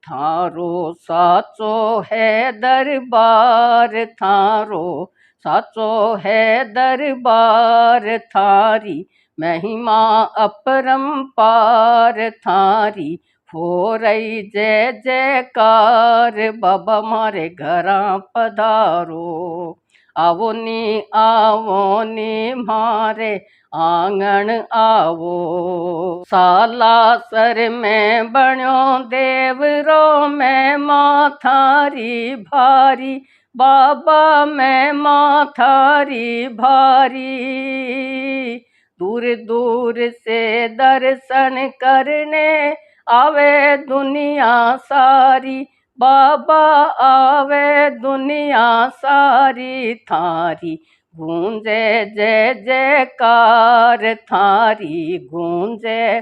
थारो साचो है दरबार थारो साचो है दरबार थारी महिमा अपरंपार थारी हो रही जय जयकार बाबा मारे घरा पधारो आवो नी मारे आंगण आवो सालासर में बण्यो देवरो में मां थारी भारी बाबा में मां थारी भारी दूर दूर से दर्शन करने आवे दुनिया सारी बाबा आवे दुनिया सारी थारी गूंजे जय जयकार थारी गूंजे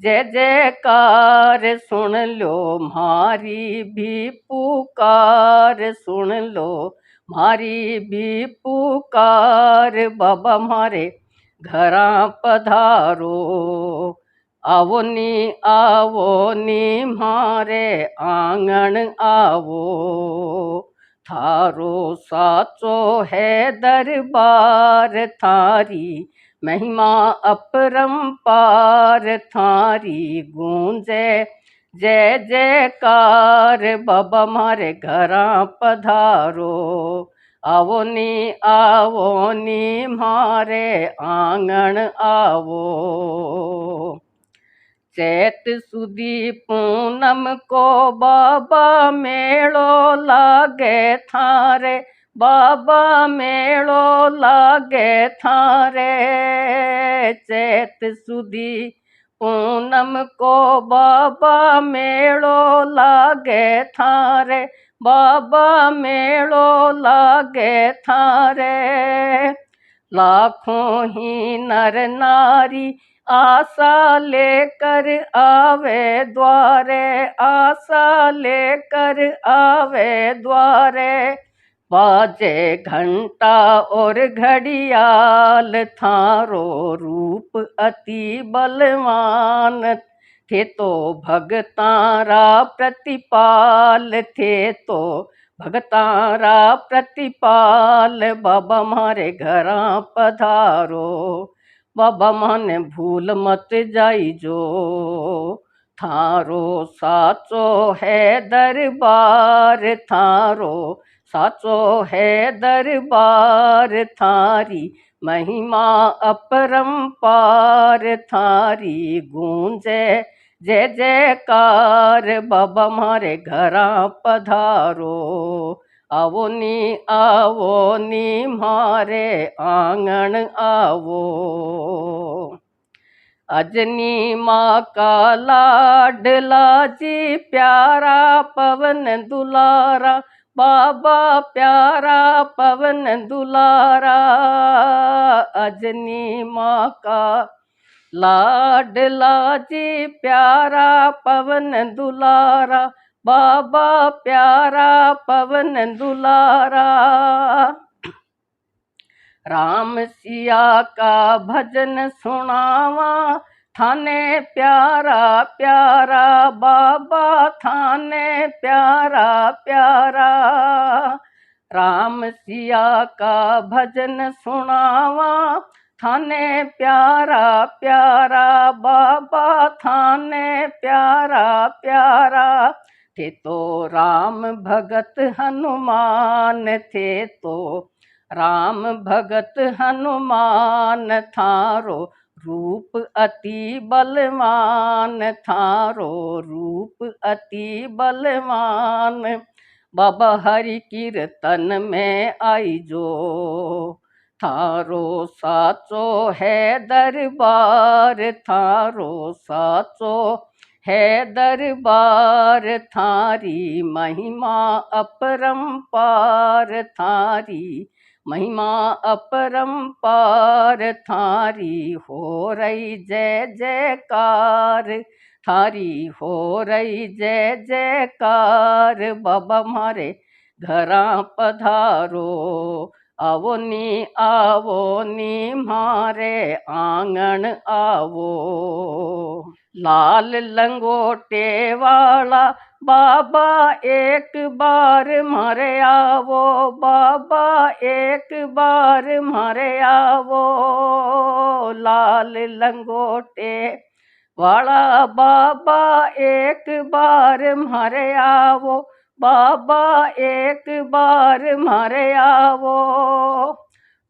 जय जयकार सुन लो मारी भी पुकार सुन लो मारी भी पुकार बाबा मारे घरा पधारो आवो नी मारे आंगण आवो थारो साचो है दरबार थारी महिमा अपरंपार थारी गूंजे जय जयकार बाबा मारे घरा पधारो आवो नी मारे आंगण आवो चैत सुदी पूनम को बाबा मेलो लागे थारे बाबा मेलो लागे थारे चैत सुदी पूनम को बाबा मेलो लागे थारे बाबा मेलो लागे थारे लाखों ही नर नारी आशा लेकर आवे द्वारे आशा लेकर आवे द्वारे बाजे घंटा और घड़ियाल थारो रूप अति बलवान थे तो भगतारा प्रतिपाल थे तो भगतारा प्रतिपाल बाबा मारे घरा पधारो बाबा माने भूल मत जाइजो थारो साचो है दरबार थारो साचो है दरबार थारी महिमा अपरंपार थारी गूंजे जय जयकार बाबा मारे घरा पधारो आवो नी मारे आंगण आवो अजनी माँ का लाडला जी प्यारा पवन दुलारा बाबा प्यारा पवन दुलारा अजनी माँ का लाडला जी प्यारा पवन दुलारा बाबा प्यारा पवन दुलारा राम सिया का भजन सुनावा थाने प्यारा प्यारा बाबा थाने प्यारा प्यारा राम सिया का भजन सुनावा थाने प्यारा प्यारा बाबा थाने प्यारा प्यारा थे तो राम भगत हनुमान थे तो राम भगत हनुमान थारो रूप अति बलवान थारो रूप अति बलवान बाबा हरि कीर्तन में आई जो थारो साचो है दरबार थारो साचो है दरबार थारी महिमा अपरंपार थारी महिमा अपरंपार थारी हो रही जय जयकार थारी हो रही जय जयकार बाबा मारे घरा पधारो आवो नी मारे आंगन आवो। लाल लंगोटे वाला बाबा एक बार मारे आवो, बाबा एक बार मारे आवो। लाल लंगोटे वाला बाबा एक बार मारे आवो, बाबा एक बार मारे आवो।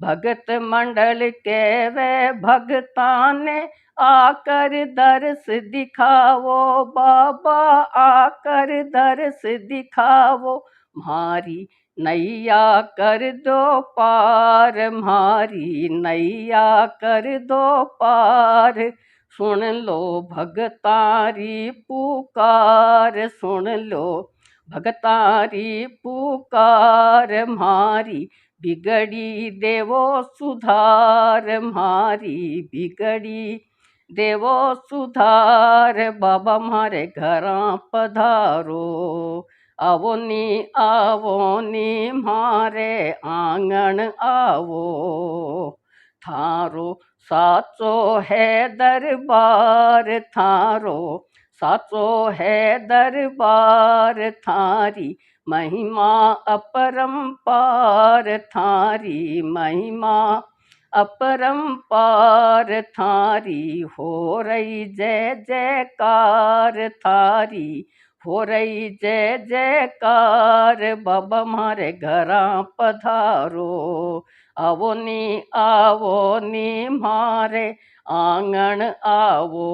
भगत मंडल के वे भगतां ने आकर दर्श दिखावो, बाबा आकर दर्श दिखावो। म्हारी नैया कर दो पार, म्हारी नैया कर दो पार। सुन लो भगतारी पुकार, सुन लो भगतारी पुकार। म्हारी बिगड़ी देवो सुधार, म्हारी बिगड़ी देवो सुधार। बाबा म्हारे घरां पधारो, आवो नी म्हारे आंगण आवो। थारो साचो है दरबार, थारो साचो है दरबार। थारी महिमा अपरंपार, थारी महिमा अपरंपार। थारी हो रही जय जयकार, थारी हो रही जय जयकार। बाबा म्हारे घरां पधारो, आवो नी म्हारे आंगण आवो।